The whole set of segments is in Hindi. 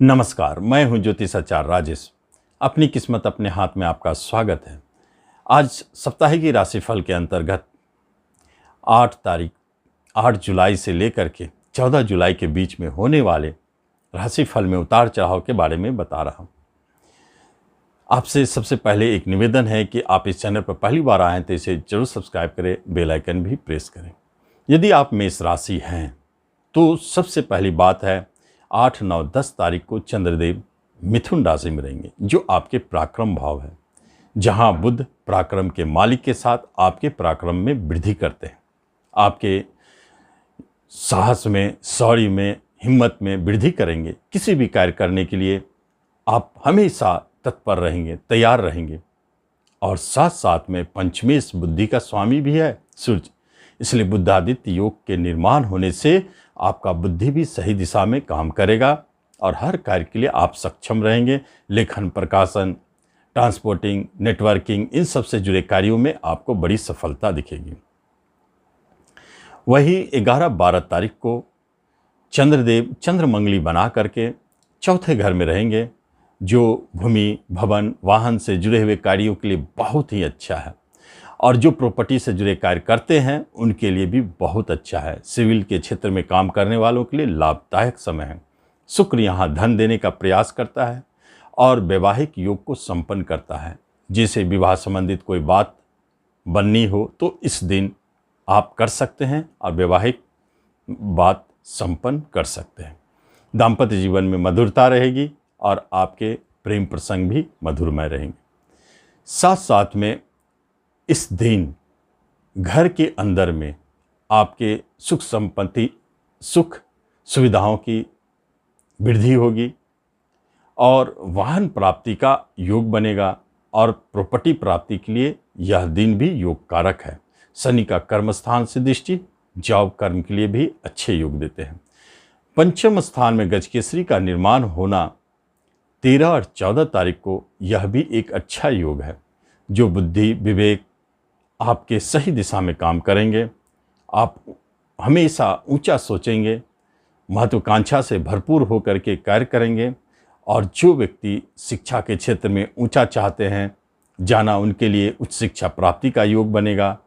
नमस्कार, मैं हूं ज्योतिषाचार्य राजेश। अपनी किस्मत अपने हाथ में आपका स्वागत है। आज साप्ताहिक राशिफल के अंतर्गत 8 जुलाई से लेकर के 14 जुलाई के बीच में होने वाले राशिफल में उतार चढ़ाव के बारे में बता रहा हूं। आपसे सबसे पहले एक निवेदन है कि आप इस चैनल पर पहली बार आए तो इसे जरूर सब्सक्राइब करें, बेल आइकन भी प्रेस करें। यदि आप मेष राशि हैं तो सबसे पहली बात है 8, 9, 10 तारीख को चंद्रदेव मिथुन राशि में रहेंगे, जो आपके पराक्रम भाव है, जहां बुध पराक्रम के मालिक के साथ आपके पराक्रम में वृद्धि करते हैं। आपके साहस में, शौर्य में, हिम्मत में वृद्धि करेंगे। किसी भी कार्य करने के लिए आप हमेशा तत्पर रहेंगे, तैयार रहेंगे। और साथ साथ में पंचमेश बुद्धि का स्वामी भी है सूर्य, इसलिए बुद्धादित्य योग के निर्माण होने से आपका बुद्धि भी सही दिशा में काम करेगा और हर कार्य के लिए आप सक्षम रहेंगे। लेखन, प्रकाशन, ट्रांसपोर्टिंग, नेटवर्किंग, इन सब से जुड़े कार्यों में आपको बड़ी सफलता दिखेगी। वही 11-12 तारीख को चंद्रदेव चंद्रमंगली बना करके चौथे घर में रहेंगे, जो भूमि, भवन, वाहन से जुड़े हुए कार्यों के लिए बहुत ही अच्छा है। और जो प्रॉपर्टी से जुड़े कार्य करते हैं उनके लिए भी बहुत अच्छा है। सिविल के क्षेत्र में काम करने वालों के लिए लाभदायक समय है। शुक्र यहाँ धन देने का प्रयास करता है और वैवाहिक योग को संपन्न करता है। जिसे विवाह संबंधित कोई बात बननी हो तो इस दिन आप कर सकते हैं और वैवाहिक बात संपन्न कर सकते हैं। दाम्पत्य जीवन में मधुरता रहेगी और आपके प्रेम प्रसंग भी मधुरमय रहेंगे। साथ साथ में इस दिन घर के अंदर में आपके सुख संपत्ति, सुख सुविधाओं की वृद्धि होगी और वाहन प्राप्ति का योग बनेगा और प्रॉपर्टी प्राप्ति के लिए यह दिन भी योग कारक है। शनि का कर्म स्थान से दृष्टि जॉब कर्म के लिए भी अच्छे योग देते हैं। पंचम स्थान में गजकेसरी का निर्माण होना 13 और 14 तारीख को, यह भी एक अच्छा योग है, जो बुद्धि, विवेक आपके सही दिशा में काम करेंगे। आप हमेशा ऊंचा सोचेंगे, महत्वाकांक्षा से भरपूर होकर के कार्य करेंगे। और जो व्यक्ति शिक्षा के क्षेत्र में ऊंचा चाहते हैं जाना, उनके लिए उच्च शिक्षा प्राप्ति का योग बनेगा।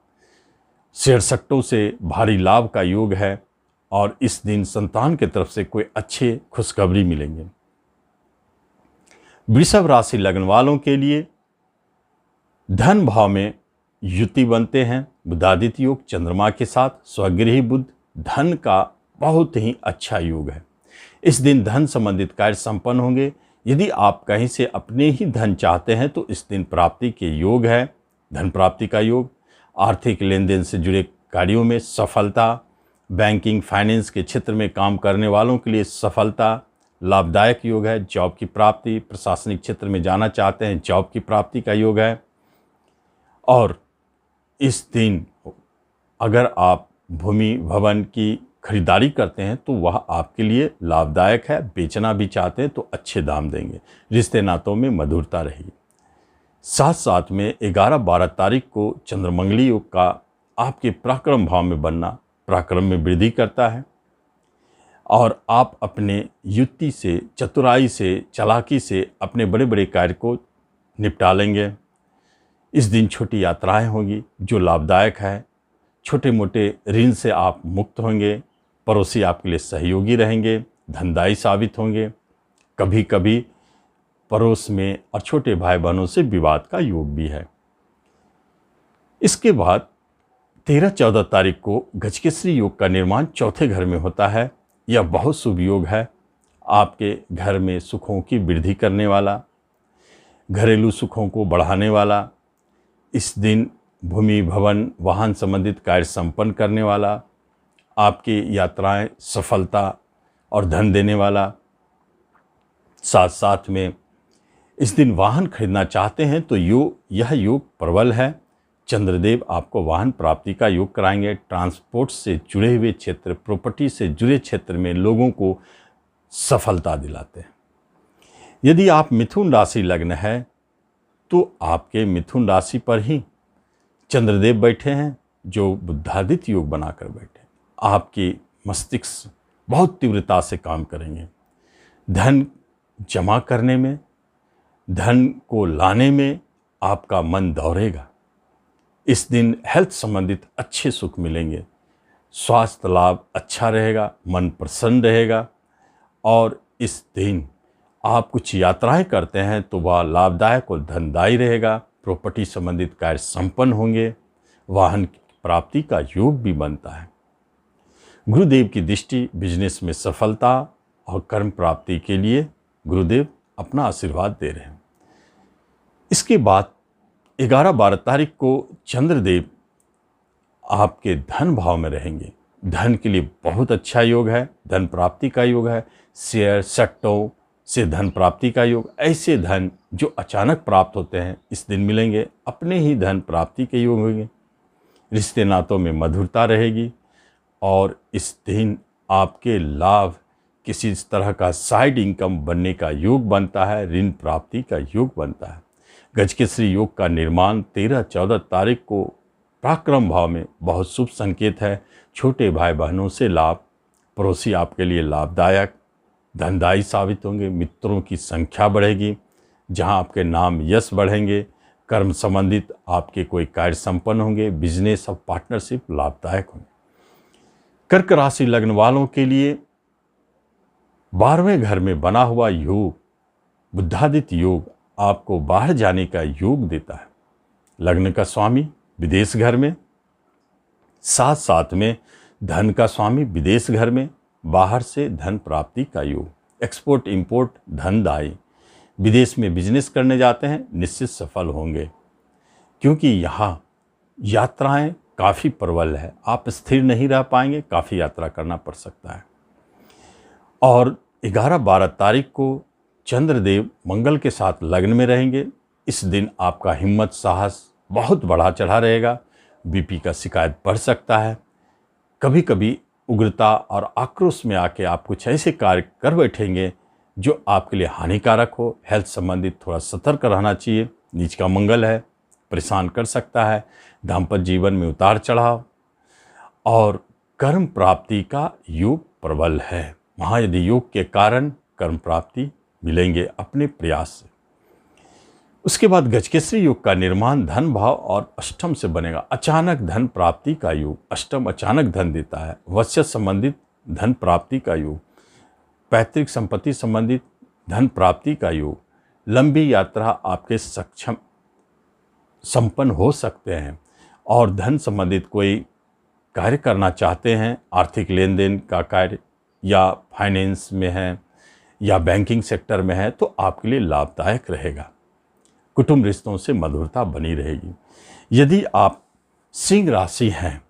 शेयर सट्टों से भारी लाभ का योग है और इस दिन संतान की तरफ से कोई अच्छे खुशखबरी मिलेंगे। वृषभ राशि लगन वालों के लिए धन भाव में युति बनते हैं। बुधादित्य योग चंद्रमा के साथ स्वगृही बुध, धन का बहुत ही अच्छा योग है। इस दिन धन संबंधित कार्य संपन्न होंगे। यदि आप कहीं से अपने ही धन चाहते हैं तो इस दिन प्राप्ति के योग है, धन प्राप्ति का योग। आर्थिक लेन देन से जुड़े कार्यों में सफलता, बैंकिंग, फाइनेंस के क्षेत्र में काम करने वालों के लिए सफलता, लाभदायक योग है। जॉब की प्राप्ति, प्रशासनिक क्षेत्र में जाना चाहते हैं, जॉब की प्राप्ति का योग है। और इस दिन अगर आप भूमि, भवन की खरीदारी करते हैं तो वह आपके लिए लाभदायक है। बेचना भी चाहते हैं तो अच्छे दाम देंगे। रिश्ते नातों में मधुरता रहेगी। साथ साथ में 11-12 तारीख को चंद्रमंगली योग का आपके पराक्रम भाव में बनना पराक्रम में वृद्धि करता है और आप अपने युक्ति से, चतुराई से, चालाकी से अपने बड़े बड़े कार्य को निपटा लेंगे। इस दिन छोटी यात्राएं होंगी जो लाभदायक है। छोटे मोटे ऋण से आप मुक्त होंगे। पड़ोसी आपके लिए सहयोगी रहेंगे, धनदायी साबित होंगे। कभी कभी पड़ोस में और छोटे भाई बहनों से विवाद का योग भी है। इसके बाद 13-14 तारीख को गजकेसरी योग का निर्माण चौथे घर में होता है। यह बहुत शुभ योग है। आपके घर में सुखों की वृद्धि करने वाला, घरेलू सुखों को बढ़ाने वाला, इस दिन भूमि, भवन, वाहन संबंधित कार्य संपन्न करने वाला, आपकी यात्राएं सफलता और धन देने वाला। साथ साथ में इस दिन वाहन खरीदना चाहते हैं तो यह योग प्रबल है। चंद्रदेव आपको वाहन प्राप्ति का योग कराएंगे। ट्रांसपोर्ट से जुड़े हुए क्षेत्र, प्रॉपर्टी से जुड़े क्षेत्र में लोगों को सफलता दिलाते हैं। यदि आप मिथुन राशि लग्न है तो आपके मिथुन राशि पर ही चंद्रदेव बैठे हैं, जो बुद्धादित्य योग बनाकर बैठे। आपकी मस्तिष्क बहुत तीव्रता से काम करेंगे। धन जमा करने में, धन को लाने में आपका मन दौड़ेगा। इस दिन हेल्थ संबंधित अच्छे सुख मिलेंगे, स्वास्थ्य लाभ अच्छा रहेगा, मन प्रसन्न रहेगा। और इस दिन आप कुछ यात्राएं करते हैं तो वह लाभदायक और धनदायी रहेगा। प्रॉपर्टी संबंधित कार्य संपन्न होंगे, वाहन की प्राप्ति का योग भी बनता है। गुरुदेव की दृष्टि बिजनेस में सफलता और कर्म प्राप्ति के लिए गुरुदेव अपना आशीर्वाद दे रहे हैं। इसके बाद 11-12 तारीख को चंद्रदेव आपके धन भाव में रहेंगे। धन के लिए बहुत अच्छा योग है, धन प्राप्ति का योग है। शेयर सट्टों से धन प्राप्ति का योग, ऐसे धन जो अचानक प्राप्त होते हैं इस दिन मिलेंगे। अपने ही धन प्राप्ति के योग होंगे। रिश्ते नातों में मधुरता रहेगी और इस दिन आपके लाभ, किसी तरह का साइड इनकम बनने का योग बनता है, ऋण प्राप्ति का योग बनता है। गजकेसरी योग का निर्माण 13-14 तारीख को पराक्रम भाव में बहुत शुभ संकेत है। छोटे भाई बहनों से लाभ, पड़ोसी आपके लिए लाभदायक धनदायी साबित होंगे। मित्रों की संख्या बढ़ेगी, जहां आपके नाम यश बढ़ेंगे। कर्म संबंधित आपके कोई कार्य संपन्न होंगे। बिजनेस और पार्टनरशिप लाभदायक होंगे। कर्क राशि लग्न वालों के लिए 12वें घर में बना हुआ योग, बुद्धादित्य योग, आपको बाहर जाने का योग देता है। लग्न का स्वामी विदेश घर में, साथ साथ में धन का स्वामी विदेश घर में, बाहर से धन प्राप्ति का योग। एक्सपोर्ट इंपोर्ट धनदायी। विदेश में बिजनेस करने जाते हैं, निश्चित सफल होंगे, क्योंकि यहाँ यात्राएं काफ़ी प्रबल है। आप स्थिर नहीं रह पाएंगे, काफ़ी यात्रा करना पड़ सकता है। और 11-12 तारीख को चंद्रदेव मंगल के साथ लग्न में रहेंगे। इस दिन आपका हिम्मत साहस बहुत बढ़ा चढ़ा रहेगा। बीपी का शिकायत बढ़ सकता है। कभी कभी उग्रता और आक्रोश में आके आप कुछ ऐसे कार्य कर बैठेंगे जो आपके लिए हानिकारक हो। हेल्थ संबंधित थोड़ा सतर्क रहना चाहिए। नीच का मंगल है, परेशान कर सकता है। दाम्पत्य जीवन में उतार चढ़ाव और कर्म प्राप्ति का योग प्रबल है। महायदि योग के कारण कर्म प्राप्ति मिलेंगे अपने प्रयास से। उसके बाद गजकेसरी योग का निर्माण धन भाव और अष्टम से बनेगा। अचानक धन प्राप्ति का योग, अष्टम अचानक धन देता है। वश्य संबंधित धन प्राप्ति का योग, पैतृक संपत्ति संबंधित धन प्राप्ति का योग। लंबी यात्रा आपके सक्षम संपन्न हो सकते हैं और धन संबंधित कोई कार्य करना चाहते हैं, आर्थिक लेन देन का कार्य या फाइनेंस में है या बैंकिंग सेक्टर में है, तो आपके लिए लाभदायक रहेगा। कुटुंब रिश्तों से मधुरता बनी रहेगी। यदि आप सिंह राशि हैं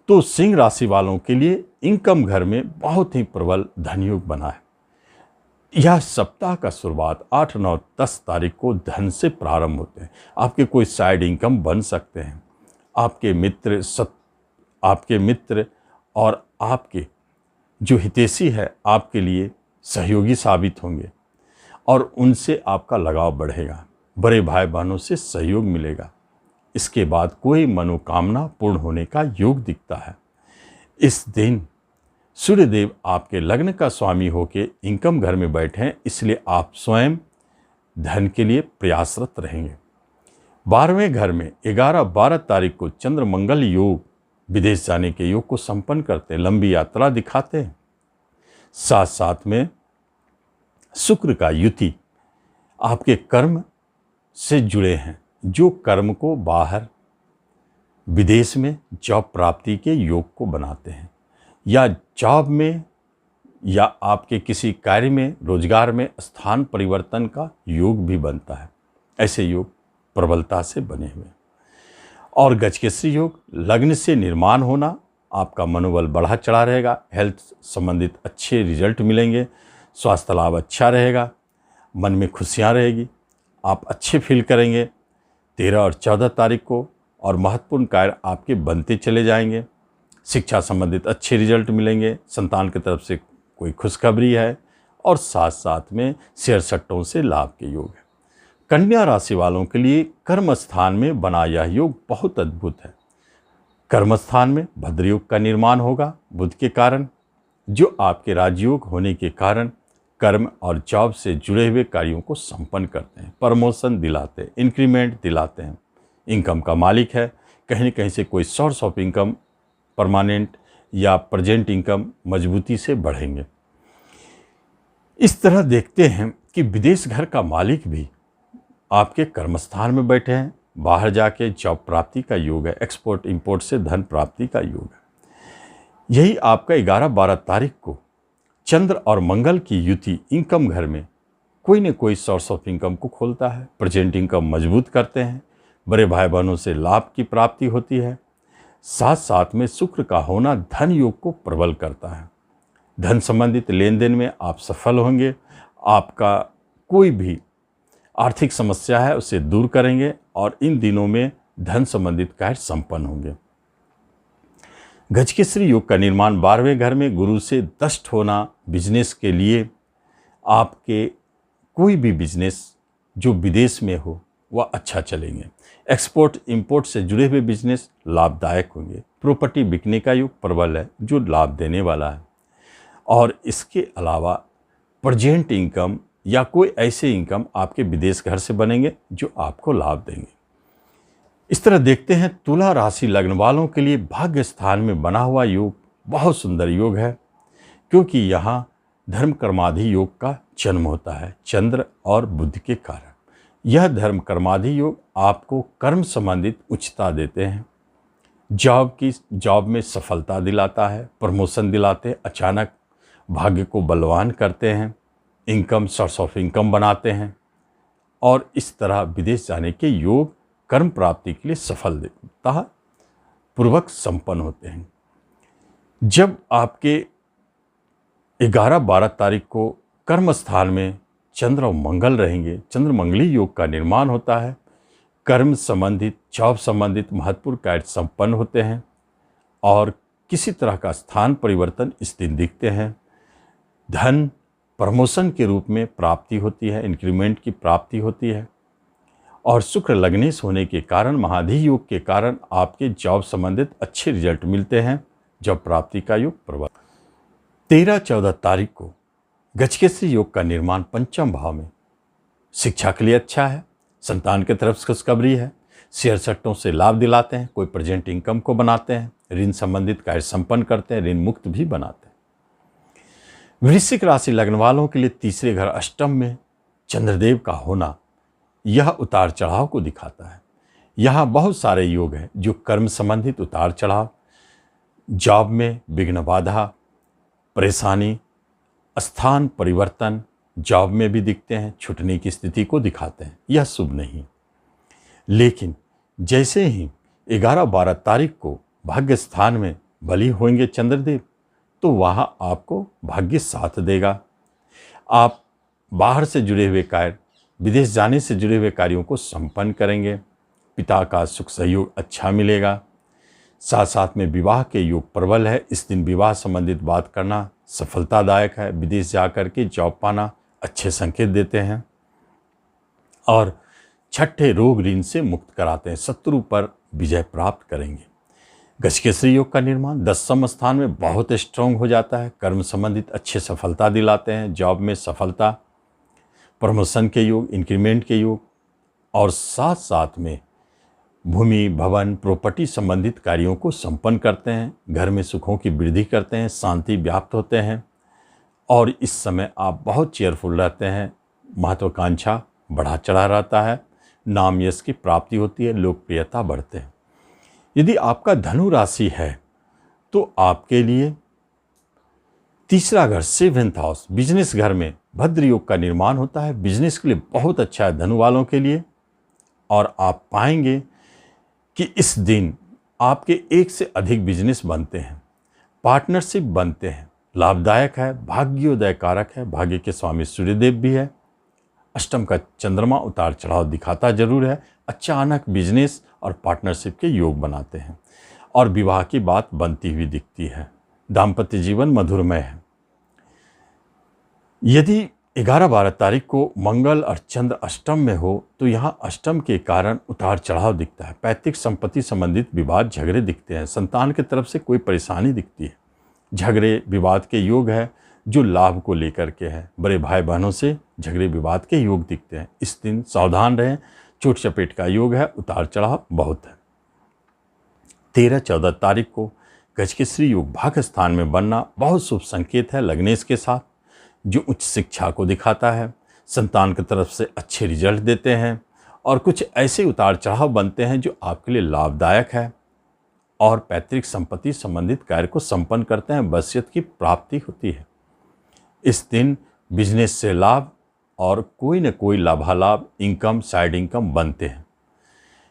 तो सिंह राशि वालों के लिए इनकम घर में बहुत ही प्रबल धनयोग बना है। यह सप्ताह का शुरुआत 8, 9, 10 तारीख को धन से प्रारंभ होते हैं। आपके कोई साइड इनकम बन सकते हैं। आपके मित्र और आपके जो हितैषी है आपके लिए सहयोगी साबित होंगे और उनसे आपका लगाव बढ़ेगा। बड़े भाई बहनों से सहयोग मिलेगा। इसके बाद कोई मनोकामना पूर्ण होने का योग दिखता है। इस दिन सूर्यदेव आपके लग्न का स्वामी होकर इनकम घर में बैठे हैं, इसलिए आप स्वयं धन के लिए प्रयासरत रहेंगे। 12वें घर में 11-12 तारीख को चंद्र मंगल योग विदेश जाने के योग को संपन्न करते हैं, लंबी यात्रा दिखाते हैं। साथ साथ में शुक्र का युति आपके कर्म से जुड़े हैं, जो कर्म को बाहर विदेश में जॉब प्राप्ति के योग को बनाते हैं, या जॉब में या आपके किसी कार्य में रोजगार में स्थान परिवर्तन का योग भी बनता है। ऐसे योग प्रबलता से बने हुए। और गजकेसरी योग लग्न से निर्माण होना, आपका मनोबल बढ़ा चढ़ा रहेगा। हेल्थ संबंधित अच्छे रिजल्ट मिलेंगे। स्वास्थ्य लाभ अच्छा रहेगा। मन में खुशियाँ रहेगी। आप अच्छे फील करेंगे 13 और 14 तारीख को, और महत्वपूर्ण कार्य आपके बनते चले जाएंगे। शिक्षा संबंधित अच्छे रिजल्ट मिलेंगे। संतान की तरफ से कोई खुशखबरी है और साथ साथ में शेयर सट्टों से लाभ के योग है। कन्या राशि वालों के लिए कर्म स्थान में बना यह योग बहुत अद्भुत है। कर्म स्थान में भद्रयोग का निर्माण होगा बुध के कारण, जो आपके राजयोग होने के कारण कर्म और जॉब से जुड़े हुए कार्यों को संपन्न करते हैं, प्रमोशन दिलाते हैं, इंक्रीमेंट दिलाते हैं, इनकम का मालिक है। कहीं न कहीं से कोई सोर्स ऑफ इनकम परमानेंट या प्रेजेंट इनकम मजबूती से बढ़ेंगे। इस तरह देखते हैं कि विदेश घर का मालिक भी आपके कर्मस्थान में बैठे हैं, बाहर जाके जॉब प्राप्ति का योग है, एक्सपोर्ट इंपोर्ट से धन प्राप्ति का योग है। यही आपका 11-12 तारीख को चंद्र और मंगल की युति इनकम घर में कोई न कोई सोर्स ऑफ इनकम को खोलता है, प्रेजेंट इनकम मजबूत करते हैं, बड़े भाई बहनों से लाभ की प्राप्ति होती है। साथ साथ में शुक्र का होना धन योग को प्रबल करता है। धन संबंधित लेन देन में आप सफल होंगे, आपका कोई भी आर्थिक समस्या है उसे दूर करेंगे और इन दिनों में धन संबंधित कार्य संपन्न होंगे। गजकेसरी योग का निर्माण 12वें घर में गुरु से दष्ट होना बिजनेस के लिए, आपके कोई भी बिजनेस जो विदेश में हो वह अच्छा चलेंगे। एक्सपोर्ट इंपोर्ट से जुड़े हुए बिजनेस लाभदायक होंगे। प्रॉपर्टी बिकने का योग प्रबल है जो लाभ देने वाला है। और इसके अलावा प्रेजेंट इनकम या कोई ऐसे इनकम आपके विदेश घर से बनेंगे जो आपको लाभ देंगे। इस तरह देखते हैं तुला राशि लग्न वालों के लिए भाग्य स्थान में बना हुआ योग बहुत सुंदर योग है, क्योंकि यहाँ धर्म कर्माधि योग का जन्म होता है चंद्र और बुध के कारण। यह धर्म कर्माधि योग आपको कर्म संबंधित उच्चता देते हैं, जॉब में सफलता दिलाता है, प्रमोशन दिलाते हैं, अचानक भाग्य को बलवान करते हैं, इनकम सोर्स ऑफ इनकम बनाते हैं और इस तरह विदेश जाने के योग कर्म प्राप्ति के लिए सफलता पूर्वक संपन्न होते हैं। जब आपके 11-12 तारीख को कर्म स्थान में चंद्र और मंगल रहेंगे, चंद्र मंगली योग का निर्माण होता है, कर्म संबंधित जॉब संबंधित महत्वपूर्ण कार्य संपन्न होते हैं और किसी तरह का स्थान परिवर्तन इस दिन दिखते हैं। धन प्रमोशन के रूप में प्राप्ति होती है, इंक्रीमेंट की प्राप्ति होती है और शुक्र लग्नेश होने के कारण महाधि योग के कारण आपके जॉब संबंधित अच्छे रिजल्ट मिलते हैं। जॉब प्राप्ति का योग प्रबल। 13-14 तारीख को गजकेसरी योग का निर्माण पंचम भाव में शिक्षा के लिए अच्छा है, संतान की तरफ से खुशखबरी है, शेयर सट्टों से लाभ दिलाते हैं, कोई प्रेजेंट इनकम को बनाते हैं, ऋण संबंधित कार्य संपन्न करते हैं, ऋण मुक्त भी बनाते हैं। वृश्चिक राशि लग्न वालों के लिए तीसरे घर अष्टम में चंद्रदेव का होना यह उतार चढ़ाव को दिखाता है। यहाँ बहुत सारे योग हैं जो कर्म संबंधित उतार चढ़ाव, जॉब में विघ्न बाधा, परेशानी, स्थान परिवर्तन जॉब में भी दिखते हैं, छूटने की स्थिति को दिखाते हैं। यह शुभ नहीं। लेकिन जैसे ही 11-12 तारीख को भाग्य स्थान में बली होंगे चंद्रदेव, तो वहाँ आपको भाग्य साथ देगा। आप बाहर से जुड़े हुए कार्य, विदेश जाने से जुड़े हुए कार्यों को संपन्न करेंगे। पिता का सुख सहयोग अच्छा मिलेगा। साथ साथ में विवाह के योग प्रबल है। इस दिन विवाह संबंधित बात करना सफलतादायक है। विदेश जाकर के जॉब पाना अच्छे संकेत देते हैं और छठे रोग ऋण से मुक्त कराते हैं। शत्रु पर विजय प्राप्त करेंगे। गजकेसरी योग का निर्माण 10वें स्थान में बहुत स्ट्रांग हो जाता है। कर्म संबंधित अच्छे सफलता दिलाते हैं। जॉब में सफलता, प्रमोशन के योग, इंक्रीमेंट के योग और साथ साथ में भूमि, भवन, प्रॉपर्टी संबंधित कार्यों को संपन्न करते हैं। घर में सुखों की वृद्धि करते हैं, शांति व्याप्त होते हैं और इस समय आप बहुत चेयरफुल रहते हैं। महत्वाकांक्षा बढ़ा चढ़ा रहता है। नाम यश की प्राप्ति होती है, लोकप्रियता बढ़ते हैं। यदि आपका धनु राशि है तो आपके लिए तीसरा घर 7th हाउस बिजनेस घर में भद्र योग का निर्माण होता है। बिजनेस के लिए बहुत अच्छा है धनु वालों के लिए और आप पाएंगे कि इस दिन आपके एक से अधिक बिजनेस बनते हैं, पार्टनरशिप बनते हैं। लाभदायक है, भाग्योदय कारक है। भाग्य के स्वामी सूर्यदेव भी है। अष्टम का चंद्रमा उतार चढ़ाव दिखाता जरूर है। अचानक बिजनेस और पार्टनरशिप के योग बनाते हैं और विवाह की बात बनती हुई दिखती है। दाम्पत्य जीवन मधुरमय है। यदि 11-12 तारीख को मंगल और चंद्र अष्टम में हो तो यहाँ अष्टम के कारण उतार चढ़ाव दिखता है। पैतृक संपत्ति संबंधित विवाद झगड़े दिखते हैं। संतान की तरफ से कोई परेशानी दिखती है। झगड़े विवाद के योग है। जो लाभ को लेकर के है। बड़े भाई बहनों से झगड़े विवाद के योग दिखते हैं। इस दिन सावधान रहें, चोट चपेट का योग है, उतार चढ़ाव बहुत है। 13-14 तारीख को गजकेसरी योग भाग्य स्थान में बनना बहुत शुभ संकेत है लग्नेश के साथ, जो उच्च शिक्षा को दिखाता है, संतान की तरफ से अच्छे रिजल्ट देते हैं और कुछ ऐसे उतार चढ़ाव बनते हैं जो आपके लिए लाभदायक है और पैतृक संपत्ति संबंधित कार्य को संपन्न करते हैं, वसीयत की प्राप्ति होती है। इस दिन बिजनेस से लाभ और कोई न कोई लाभालाभ, इनकम, साइड इनकम बनते हैं।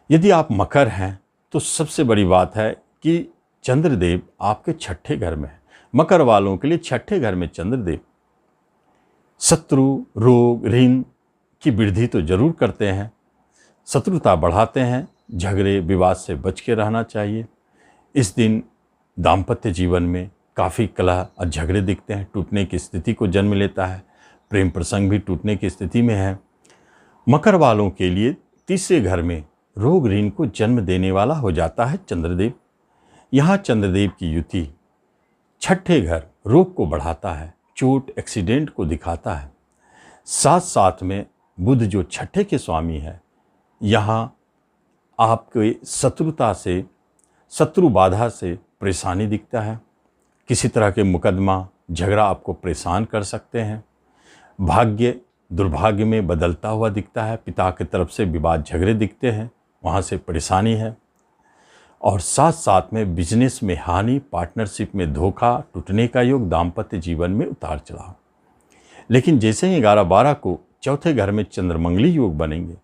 यदि आप मकर हैं तो सबसे बड़ी बात है कि चंद्रदेव आपके छठे घर में है। मकर वालों के लिए छठे घर में चंद्रदेव शत्रु, रोग, ऋण की वृद्धि तो जरूर करते हैं, शत्रुता बढ़ाते हैं, झगड़े विवाद से बच के रहना चाहिए। इस दिन दाम्पत्य जीवन में काफ़ी कलह और झगड़े दिखते हैं, टूटने की स्थिति को जन्म लेता है, प्रेम प्रसंग भी टूटने की स्थिति में है। मकर वालों के लिए तीसरे घर में रोग, ऋण को जन्म देने वाला हो जाता है चंद्रदेव। यहाँ चंद्रदेव की युति छठे घर रोग को बढ़ाता है, चोट, एक्सीडेंट को दिखाता है। साथ साथ में बुध जो छठे के स्वामी है, यहाँ आपके शत्रुता से, शत्रु बाधा से परेशानी दिखता है। किसी तरह के मुकदमा, झगड़ा आपको परेशान कर सकते हैं। भाग्य दुर्भाग्य में बदलता हुआ दिखता है। पिता की तरफ से विवाद, झगड़े दिखते हैं, वहाँ से परेशानी है। और साथ साथ में बिजनेस में हानि, पार्टनरशिप में धोखा, टूटने का योग, दाम्पत्य जीवन में उतार चढ़ाव। लेकिन जैसे ही 11-12 को चौथे घर में चंद्रमंगली योग बनेंगे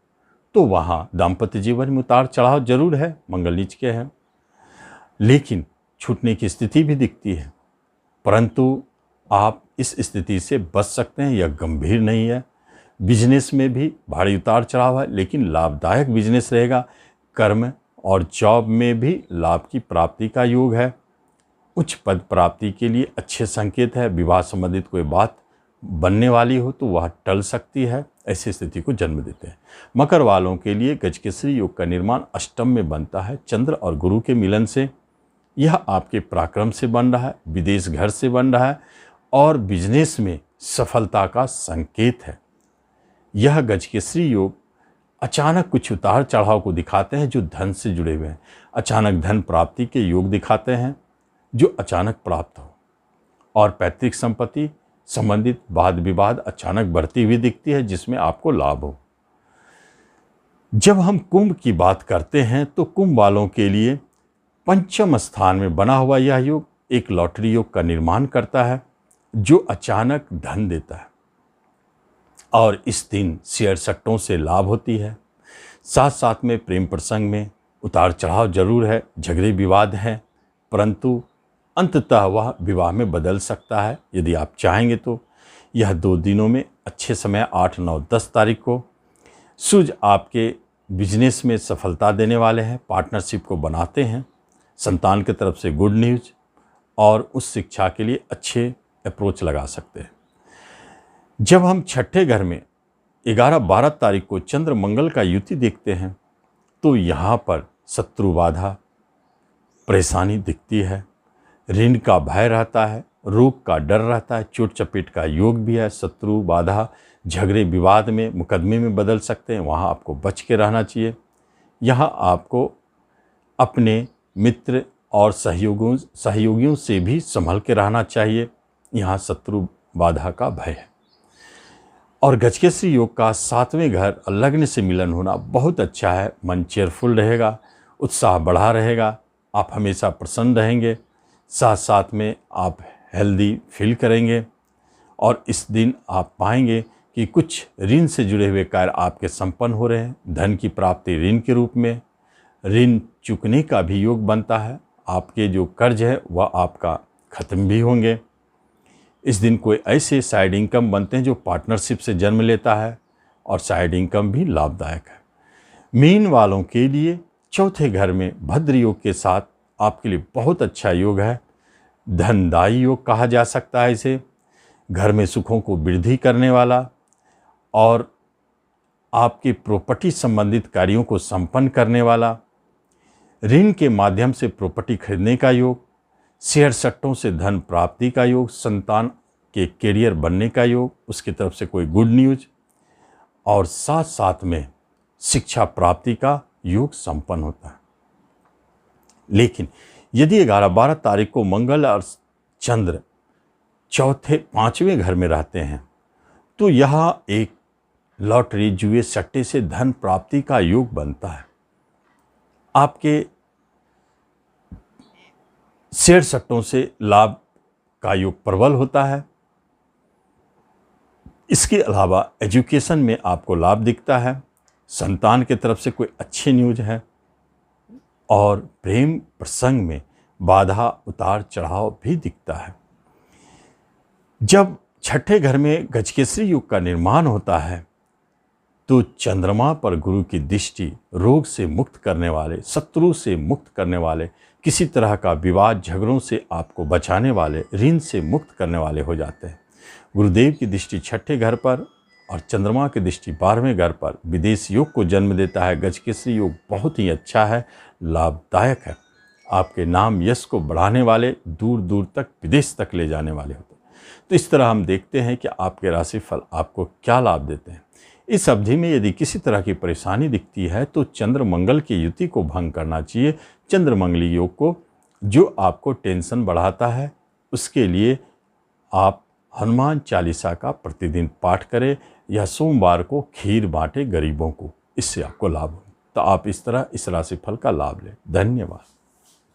तो वहाँ दाम्पत्य जीवन में उतार चढ़ाव जरूर है, मंगल नीच के हैं, लेकिन छूटने की स्थिति भी दिखती है। परंतु आप इस स्थिति से बच सकते हैं, यह गंभीर नहीं है। बिजनेस में भी भारी उतार चढ़ाव है, लेकिन लाभदायक बिजनेस रहेगा। कर्म और जॉब में भी लाभ की प्राप्ति का योग है। उच्च पद प्राप्ति के लिए अच्छे संकेत है। विवाह संबंधित कोई बात बनने वाली हो तो वह टल सकती है, ऐसी स्थिति को जन्म देते हैं। मकर वालों के लिए गजकेसरी योग का निर्माण अष्टम में बनता है, चंद्र और गुरु के मिलन से। यह आपके पराक्रम से बन रहा है, विदेश घर से बन रहा है और बिजनेस में सफलता का संकेत है। यह गजकेसरी योग अचानक कुछ उतार चढ़ाव को दिखाते हैं जो धन से जुड़े हुए हैं। अचानक धन प्राप्ति के योग दिखाते हैं जो अचानक प्राप्त हो, और पैतृक संपत्ति संबंधित वाद विवाद अचानक बढ़ती हुई दिखती है जिसमें आपको लाभ हो। जब हम कुंभ की बात करते हैं तो कुंभ वालों के लिए पंचम स्थान में बना हुआ यह योग एक लॉटरी योग का निर्माण करता है जो अचानक धन देता है, और इस दिन शेयर सट्टों से लाभ होती है। साथ साथ में प्रेम प्रसंग में उतार चढ़ाव जरूर है, झगड़े विवाद हैं, परंतु अंततः वह विवाह में बदल सकता है यदि आप चाहेंगे तो। यह 2 दिनों में अच्छे समय 8, 9, 10 तारीख को सूर्य आपके बिजनेस में सफलता देने वाले हैं, पार्टनरशिप को बनाते हैं, संतान की तरफ से गुड न्यूज और उस शिक्षा के लिए अच्छे अप्रोच लगा सकते हैं। जब हम छठे घर में 11-12 तारीख को चंद्र मंगल का युति देखते हैं तो यहाँ पर शत्रु बाधा, परेशानी दिखती है, ऋण का भय रहता है, रोग का डर रहता है, चोट चपेट का योग भी है। शत्रु बाधा, झगड़े विवाद में, मुकदमे में बदल सकते हैं, वहाँ आपको बच के रहना चाहिए। यहाँ आपको अपने मित्र और सहयोगियों से भी संभल के रहना चाहिए। यहाँ शत्रु बाधा का भय है। और गजकेसरी योग का 7वें घर लग्न से मिलन होना बहुत अच्छा है। मन चेयरफुल रहेगा, उत्साह बढ़ा रहेगा, आप हमेशा प्रसन्न रहेंगे, साथ साथ में आप हेल्दी फील करेंगे। और इस दिन आप पाएंगे कि कुछ ऋण से जुड़े हुए कार्य आपके संपन्न हो रहे हैं। धन की प्राप्ति ऋण के रूप में, ऋण चुकने का भी योग बनता है। आपके जो कर्ज है वह आपका खत्म भी होंगे। इस दिन कोई ऐसे साइड इनकम बनते हैं जो पार्टनरशिप से जन्म लेता है, और साइड इनकम भी लाभदायक है। मीन वालों के लिए चौथे घर में भद्र योग के साथ आपके लिए बहुत अच्छा योग है। धनदायी योग कहा जा सकता है इसे। घर में सुखों को वृद्धि करने वाला और आपके प्रॉपर्टी संबंधित कार्यों को संपन्न करने वाला, ऋण के माध्यम से प्रॉपर्टी खरीदने का योग, शेयर सट्टों से धन प्राप्ति का योग, संतान आपके कैरियर बनने का योग, उसकी तरफ से कोई गुड न्यूज, और साथ साथ में शिक्षा प्राप्ति का योग संपन्न होता है। लेकिन यदि 11-12 तारीख को मंगल और चंद्र चौथे 5वें घर में रहते हैं तो यह एक लॉटरी, जुए, सट्टे से धन प्राप्ति का योग बनता है। आपके शेयर सट्टों से लाभ का योग प्रबल होता है। इसके अलावा एजुकेशन में आपको लाभ दिखता है, संतान की तरफ से कोई अच्छी न्यूज है, और प्रेम प्रसंग में बाधा, उतार चढ़ाव भी दिखता है। जब छठे घर में गजकेसरी योग का निर्माण होता है तो चंद्रमा पर गुरु की दृष्टि रोग से मुक्त करने वाले, शत्रु से मुक्त करने वाले, किसी तरह का विवाद झगड़ों से आपको बचाने वाले, ऋण से मुक्त करने वाले हो जाते हैं। गुरुदेव की दृष्टि छठे घर पर और चंद्रमा की दृष्टि 12वें घर पर विदेश योग को जन्म देता है। गजकेसरी योग बहुत ही अच्छा है, लाभदायक है, आपके नाम यश को बढ़ाने वाले, दूर दूर तक विदेश तक ले जाने वाले होते हैं। तो इस तरह हम देखते हैं कि आपके राशिफल आपको क्या लाभ देते हैं। इस अवधि में यदि किसी तरह की परेशानी दिखती है तो चंद्र मंगल की युति को भंग करना चाहिए। चंद्र मंगली योग को, जो आपको टेंशन बढ़ाता है, उसके लिए आप हनुमान चालीसा का प्रतिदिन पाठ करें या सोमवार को खीर बांटे गरीबों को, इससे आपको लाभ हो। तो आप इस तरह इस राशिफल का लाभ लें। धन्यवाद।